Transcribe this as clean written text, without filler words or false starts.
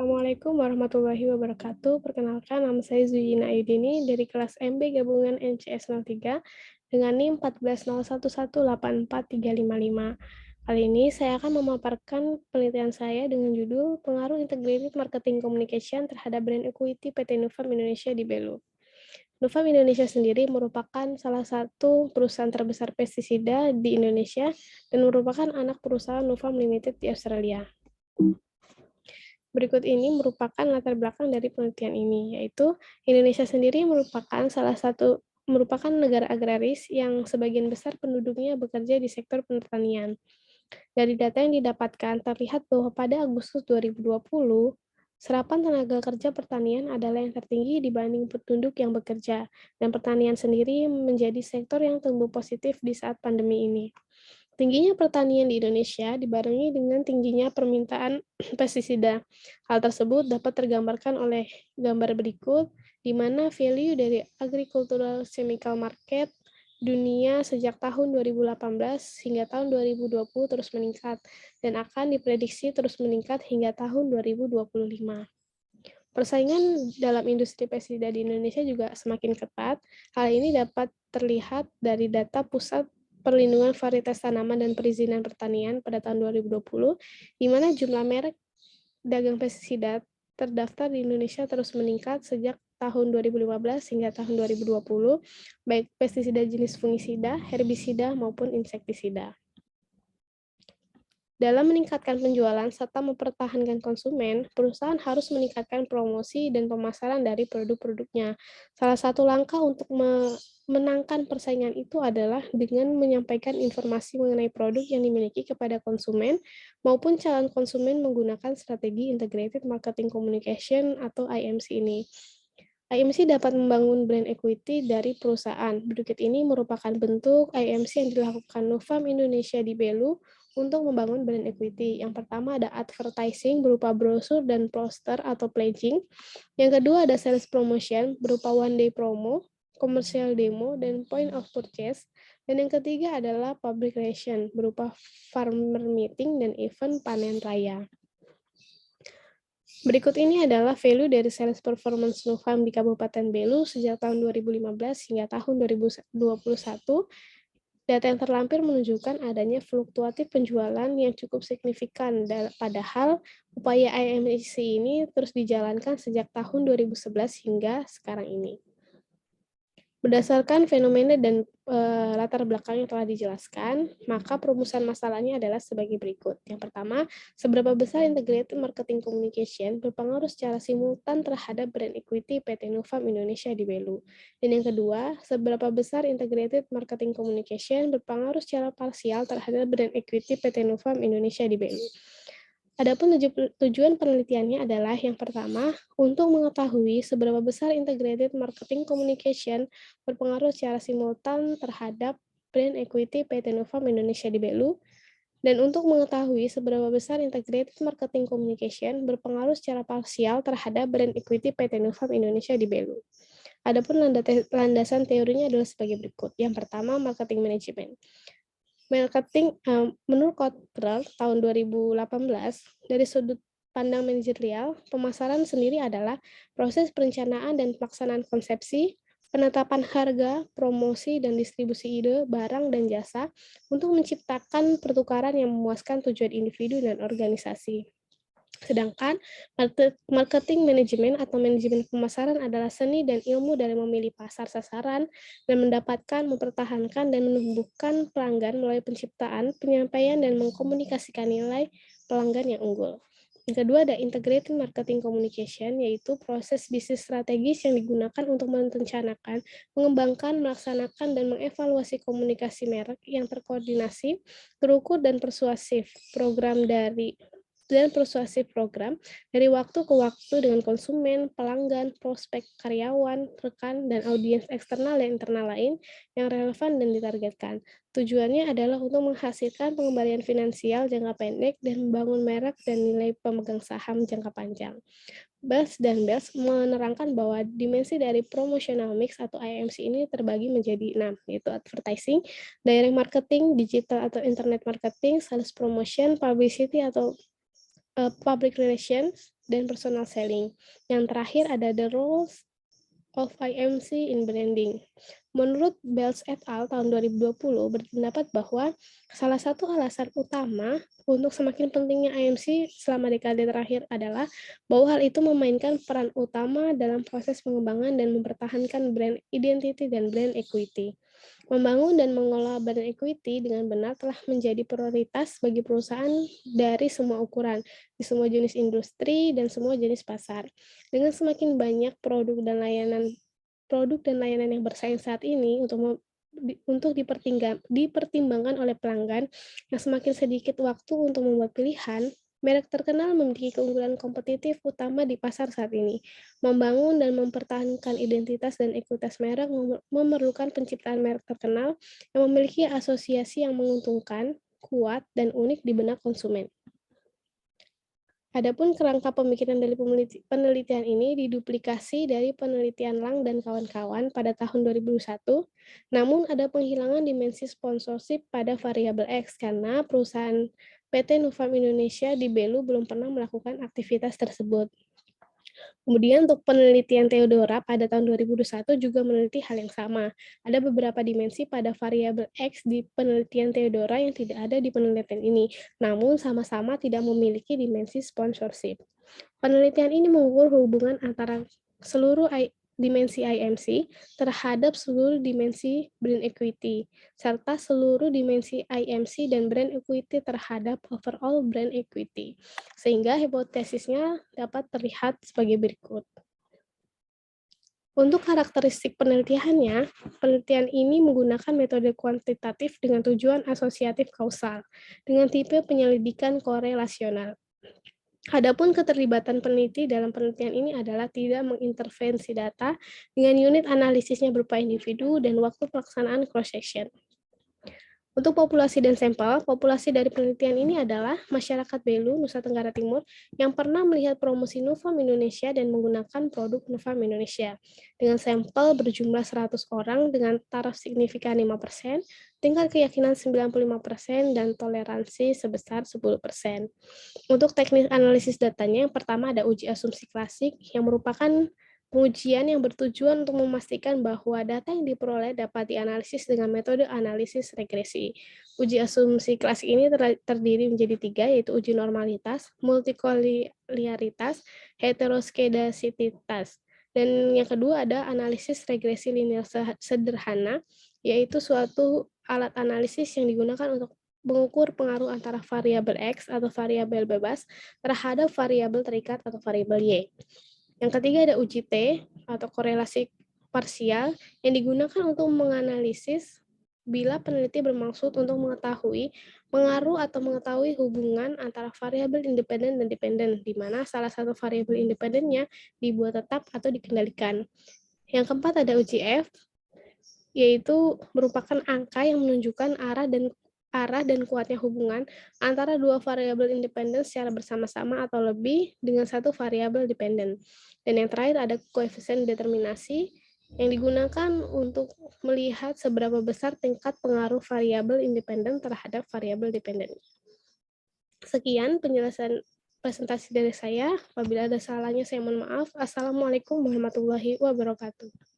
Assalamualaikum warahmatullahi wabarakatuh. Perkenalkan, nama saya Zuyina Ayudini dari kelas MB Gabungan NCS 03 dengan NIM 14011843555. Kali ini saya akan memaparkan penelitian saya dengan judul Pengaruh Integrated Marketing Communication terhadap Brand Equity PT Nufam Indonesia di Belu. Nufam Indonesia sendiri merupakan salah satu perusahaan terbesar pestisida di Indonesia dan merupakan anak perusahaan Nufam Limited di Australia. Berikut ini merupakan latar belakang dari penelitian ini, yaitu Indonesia sendiri merupakan negara agraris yang sebagian besar penduduknya bekerja di sektor pertanian. Dari data yang didapatkan, terlihat bahwa pada Agustus 2020, serapan tenaga kerja pertanian adalah yang tertinggi dibanding penduduk yang bekerja, dan pertanian sendiri menjadi sektor yang tumbuh positif di saat pandemi ini. Tingginya pertanian di Indonesia dibarengi dengan tingginya permintaan pestisida. Hal tersebut dapat tergambarkan oleh gambar berikut, di mana value dari agricultural chemical market dunia sejak tahun 2018 hingga tahun 2020 terus meningkat, dan akan diprediksi terus meningkat hingga tahun 2025. Persaingan dalam industri pestisida di Indonesia juga semakin ketat. Hal ini dapat terlihat dari data Pusat Perlindungan Varietas Tanaman dan Perizinan Pertanian pada tahun 2020, di mana jumlah merek dagang pestisida terdaftar di Indonesia terus meningkat sejak tahun 2015 hingga tahun 2020, baik pestisida jenis fungisida, herbisida, maupun insektisida. Dalam meningkatkan penjualan serta mempertahankan konsumen, perusahaan harus meningkatkan promosi dan pemasaran dari produk-produknya. Salah satu langkah untuk memenangkan persaingan itu adalah dengan menyampaikan informasi mengenai produk yang dimiliki kepada konsumen maupun calon konsumen menggunakan strategi Integrated Marketing Communication atau IMC ini. IMC dapat membangun brand equity dari perusahaan. Berikut ini merupakan bentuk IMC yang dilakukan Nufam Indonesia di Belu untuk membangun brand equity. Yang pertama ada advertising berupa brosur dan poster atau pledging. Yang kedua ada sales promotion berupa one day promo, commercial demo, dan point of purchase. Dan yang ketiga adalah public relation berupa farmer meeting dan event panen raya. Berikut ini adalah value dari sales performance Nufam di Kabupaten Belu sejak tahun 2015 hingga tahun 2021. Data yang terlampir menunjukkan adanya fluktuatif penjualan yang cukup signifikan, padahal upaya IMC ini terus dijalankan sejak tahun 2011 hingga sekarang ini. Berdasarkan fenomena dan latar belakang yang telah dijelaskan, maka perumusan masalahnya adalah sebagai berikut. Yang pertama, seberapa besar integrated marketing communication berpengaruh secara simultan terhadap brand equity PT Nufam Indonesia di Belu. Dan yang kedua, seberapa besar integrated marketing communication berpengaruh secara parsial terhadap brand equity PT Nufam Indonesia di Belu. Adapun tujuan penelitiannya adalah yang pertama, untuk mengetahui seberapa besar integrated marketing communication berpengaruh secara simultan terhadap brand equity PT Nufam Indonesia di Belu, dan untuk mengetahui seberapa besar integrated marketing communication berpengaruh secara parsial terhadap brand equity PT Nufam Indonesia di Belu. Adapun landasan teorinya adalah sebagai berikut. Yang pertama, marketing management. Menurut Kotler tahun 2018, dari sudut pandang manajerial, pemasaran sendiri adalah proses perencanaan dan pelaksanaan konsepsi, penetapan harga, promosi, dan distribusi ide, barang, dan jasa untuk menciptakan pertukaran yang memuaskan tujuan individu dan organisasi. Sedangkan marketing manajemen atau manajemen pemasaran adalah seni dan ilmu dari memilih pasar sasaran dan mendapatkan, mempertahankan, dan menumbuhkan pelanggan melalui penciptaan, penyampaian, dan mengkomunikasikan nilai pelanggan yang unggul. Yang kedua ada integrated marketing communication, yaitu proses bisnis strategis yang digunakan untuk merencanakan, mengembangkan, melaksanakan, dan mengevaluasi komunikasi merek yang terkoordinasi, terukur, dan persuasif program dari waktu ke waktu dengan konsumen, pelanggan, prospek, karyawan, rekan, dan audiens eksternal dan internal lain yang relevan dan ditargetkan. Tujuannya adalah untuk menghasilkan pengembalian finansial jangka pendek dan membangun merek dan nilai pemegang saham jangka panjang. Bells dan Bells menerangkan bahwa dimensi dari promotional mix atau IMC ini terbagi menjadi 6, yaitu advertising, direct marketing, digital atau internet marketing, sales promotion, publicity atau public relations, dan personal selling. Yang terakhir ada the roles of IMC in branding. Menurut Bells et al. Tahun 2020 berpendapat bahwa salah satu alasan utama untuk semakin pentingnya IMC selama dekade terakhir adalah bahwa hal itu memainkan peran utama dalam proses pengembangan dan mempertahankan brand identity dan brand equity. Membangun dan mengelola brand equity dengan benar telah menjadi prioritas bagi perusahaan dari semua ukuran, di semua jenis industri dan semua jenis pasar. Dengan semakin banyak produk dan layanan yang bersaing saat ini untuk dipertimbangkan oleh pelanggan yang semakin sedikit waktu untuk membuat pilihan, merek terkenal memiliki keunggulan kompetitif utama di pasar saat ini. Membangun dan mempertahankan identitas dan ekuitas merek memerlukan penciptaan merek terkenal yang memiliki asosiasi yang menguntungkan, kuat, dan unik di benak konsumen. Adapun kerangka pemikiran dari penelitian ini diduplikasi dari penelitian Lang dan kawan-kawan pada tahun 2001, namun ada penghilangan dimensi sponsorship pada variabel X karena perusahaan PT Nufarm Indonesia di Belu belum pernah melakukan aktivitas tersebut. Kemudian untuk penelitian Theodora pada tahun 2021 juga meneliti hal yang sama. Ada beberapa dimensi pada variabel X di penelitian Theodora yang tidak ada di penelitian ini, namun sama-sama tidak memiliki dimensi sponsorship. Penelitian ini mengukur hubungan antara seluruh dimensi IMC terhadap seluruh dimensi brand equity, serta seluruh dimensi IMC dan brand equity terhadap overall brand equity, sehingga hipotesisnya dapat terlihat sebagai berikut. Untuk karakteristik penelitiannya, penelitian ini menggunakan metode kuantitatif dengan tujuan asosiatif kausal, dengan tipe penyelidikan korelasional. Adapun keterlibatan peneliti dalam penelitian ini adalah tidak mengintervensi data dengan unit analisisnya berupa individu dan waktu pelaksanaan cross-section. Untuk populasi dan sampel, populasi dari penelitian ini adalah masyarakat Belu, Nusa Tenggara Timur, yang pernah melihat promosi Nufarm Indonesia dan menggunakan produk Nufarm Indonesia. Dengan sampel berjumlah 100 orang dengan taraf signifikan 5%, tingkat keyakinan 95%, dan toleransi sebesar 10%. Untuk teknik analisis datanya, yang pertama ada uji asumsi klasik, yang merupakan pengujian yang bertujuan untuk memastikan bahwa data yang diperoleh dapat dianalisis dengan metode analisis regresi. Uji asumsi klasik ini terdiri menjadi 3, yaitu uji normalitas, multikolinearitas, heteroskedasititas. Dan yang kedua ada analisis regresi linear sederhana, yaitu suatu alat analisis yang digunakan untuk mengukur pengaruh antara variabel X atau variabel bebas terhadap variabel terikat atau variabel Y. Yang ketiga ada uji T atau korelasi parsial yang digunakan untuk menganalisis bila peneliti bermaksud untuk mengetahui pengaruh atau mengetahui hubungan antara variabel independen dan dependen, di mana salah satu variabel independennya dibuat tetap atau dikendalikan. Yang keempat ada uji F, yaitu merupakan angka yang menunjukkan arah dan kuatnya hubungan antara dua variabel independen secara bersama-sama atau lebih dengan satu variabel dependen. Dan yang terakhir ada koefisien determinasi yang digunakan untuk melihat seberapa besar tingkat pengaruh variabel independen terhadap variabel dependen. Sekian penjelasan presentasi dari saya. Apabila ada salahnya saya mohon maaf. Assalamualaikum warahmatullahi wabarakatuh.